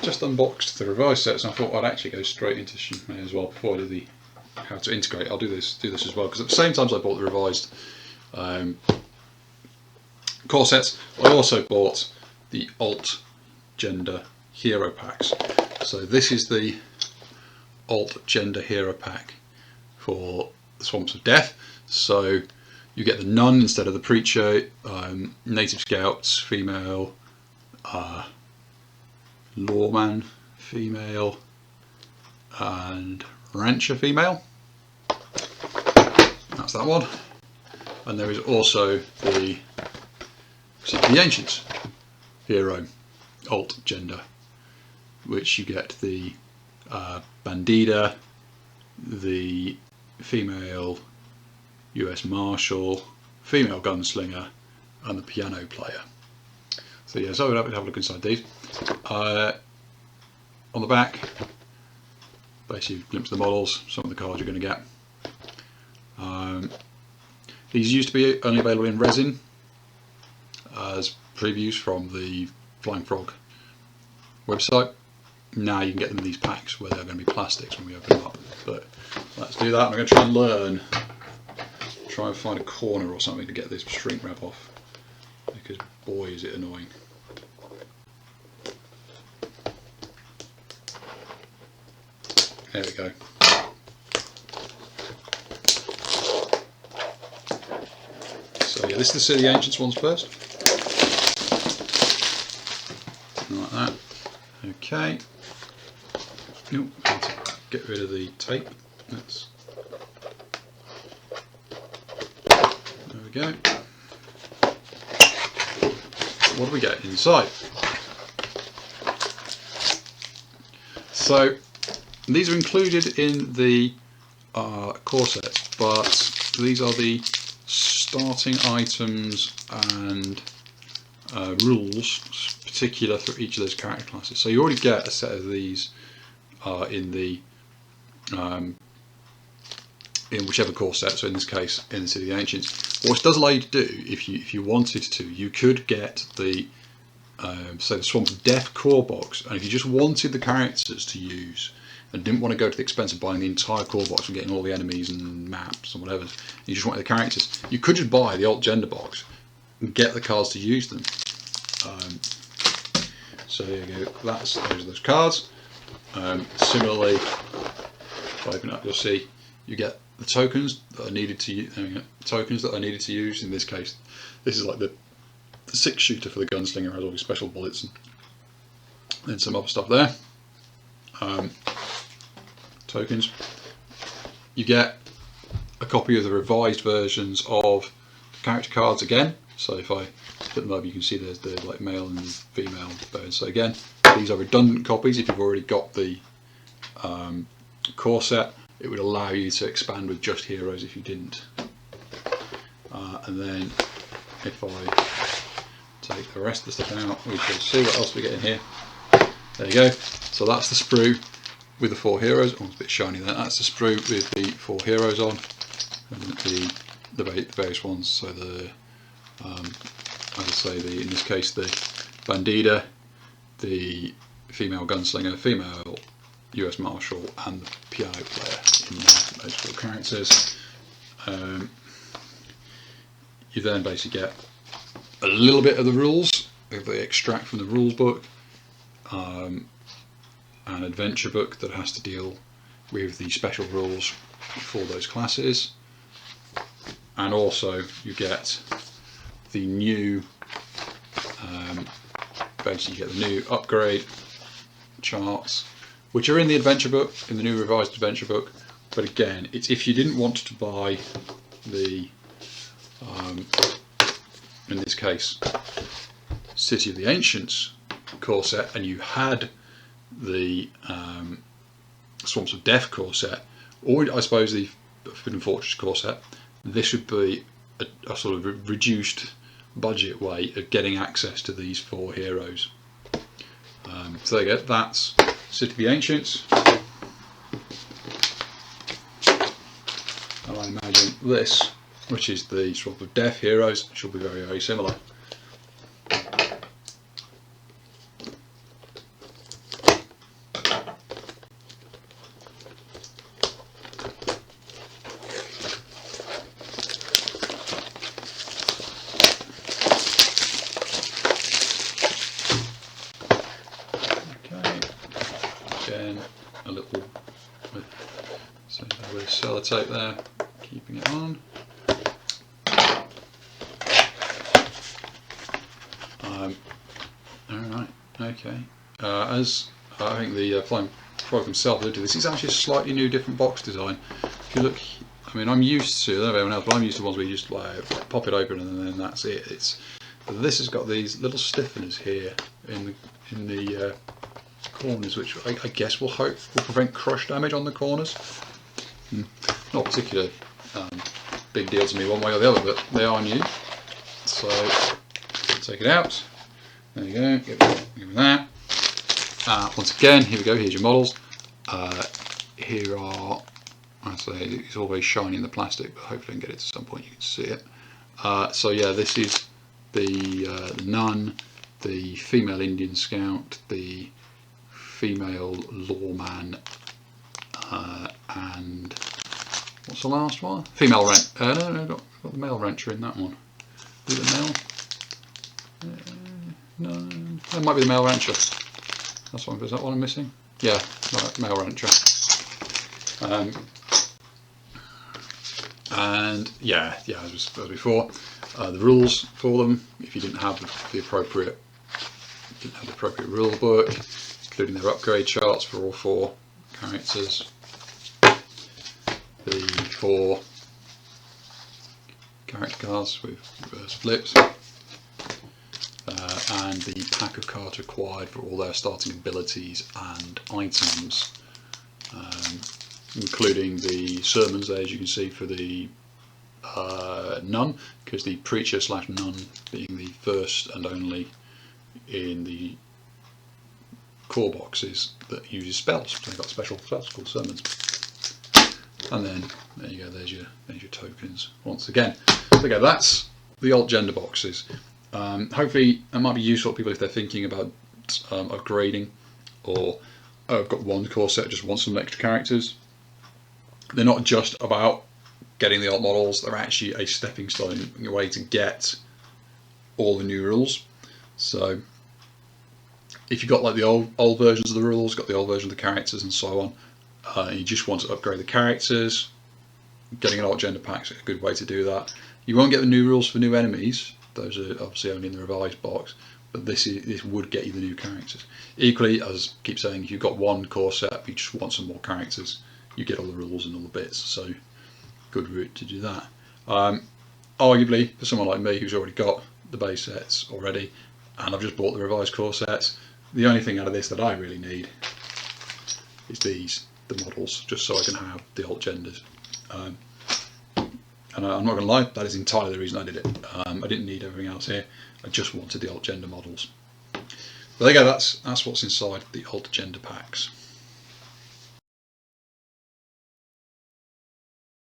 just unboxed the revised sets and I thought I'd actually go straight into may as well before I do the how to integrate. I'll do this as well, because at the same time as I bought the revised core sets, I also bought the alt gender hero packs. So this is the alt gender hero pack for the Swamps of Death. So you get the nun instead of the preacher, native scouts female, lawman female, and rancher female. That's that one. And there is also the Ancients hero alt gender, which you get the bandita, the female US Marshal, female gunslinger, and the piano player. So yeah, so I would have a look inside these. On the back, basically a glimpse of the models, some of the cards you're going to get. These used to be only available in resin as previews from the Flying Frog website. Now you can get them in these packs where they're going to be plastics when we open them up. But let's do that. I'm going to try and learn, try and find a corner or something to get this shrink wrap off, because boy is it annoying. There we go. So yeah, this is the Ancients ones first. Like that. Okay. Nope, need to get rid of the tape. There we go. What do we get inside? So these are included in the core sets, but these are the starting items and rules particular for each of those character classes. So you already get a set of these in the in whichever core set. So in this case, in the City of the Ancients. What it does allow you to do, if you wanted to, you could get the say the Swamp of Death core box, and if you just wanted the characters to use and didn't want to go to the expense of buying the entire core box and getting all the enemies and maps and whatever, you just wanted the characters, you could just buy the alt gender box and get the cards to use them. So there you go, those are those cards. Similarly, if I open it up, you'll see you get the tokens that are needed to use. In this case, this is like the 6-shooter for the gunslinger, has all these special bullets and then some other stuff there. Tokens. You get a copy of the revised versions of the character cards again. So if I put them up, you can see there's the like male and female versions. So again, these are redundant copies. If you've already got the core set, it would allow you to expand with just heroes if you didn't. And then if I take the rest of the stuff out, we shall see what else we get in here. There you go. So that's the sprue with the 4 heroes. Oh, it's a bit shiny there. That's the sprue with the 4 heroes on, and the various ones. So the as I say, in this case the bandita, the female gunslinger, female US Marshal, and the piano player in there, those 4 characters. You then basically get a little bit of the rules that they extract from the rules book, an adventure book that has to deal with the special rules for those classes, and also you get the new basically you get the new upgrade charts, which are in the adventure book, in the new revised adventure book. But again, it's if you didn't want to buy the in this case City of the Ancients core set, and you had the Swamps of Death core set, or I suppose the Forbidden Fortress core set, this would be a sort of reduced budget way of getting access to these 4 heroes. So there you go, that's City of the Ancients. And I imagine this, which is the Swamp of Death heroes, should be very, very similar. sellotape there, keeping it on. Alright, okay. As I think the Flying Frog himself alluded to, this is actually a slightly new, different box design. If you look, I mean, I'm used to, I don't know about everyone else, but I'm used to ones where you just like pop it open and then that's it. This has got these little stiffeners here in the corners, which I guess will prevent crush damage on the corners. Not particularly big deal to me one way or the other, but they are new. So take it out. There you go. Give me that. Once again, here we go. Here's your models. Here are, I say it's all very shiny in the plastic, but hopefully I can get it to some point. You can see it. So yeah, this is the nun, the female Indian Scout, the female lawman, and what's the last one? Female wrench. No, got the male wrencher in that one. Is it male? No, that might be the male rancher. That's one. Is that one I'm missing? Yeah, right, male rancher. And yeah, as before, the rules for them. If you didn't have the appropriate rule book, including their upgrade charts for all 4 characters, the 4 character cards with reverse flips. And the pack of cards required for all their starting abilities and items, including the sermons there, as you can see, for the nun, because the preacher / nun being the first and only in the core boxes that uses spells. So they've got special spells called sermons. And then there you go. There's your tokens once again. Okay, that's the alt gender boxes. Hopefully that might be useful to people if they're thinking about upgrading, or I've got one core set, just want some extra characters. They're not just about getting the alt models, they're actually a stepping stone, a way to get all the new rules. So if you've got like the old versions of the rules, got the old version of the characters and so on, and you just want to upgrade the characters, getting an alt gender pack is a good way to do that. You won't get the new rules for new enemies. Those are obviously only in the revised box, but this would get you the new characters. Equally, as I keep saying, if you've got one core set, but you just want some more characters, you get all the rules and all the bits, so good route to do that. Arguably, for someone like me who's already got the base sets already, and I've just bought the revised core sets, the only thing out of this that I really need is the models, just so I can have the alt genders. And I'm not going to lie, that is entirely the reason I did it. I didn't need everything else here, I just wanted the alt gender models. But there you go, that's what's inside the alt gender packs.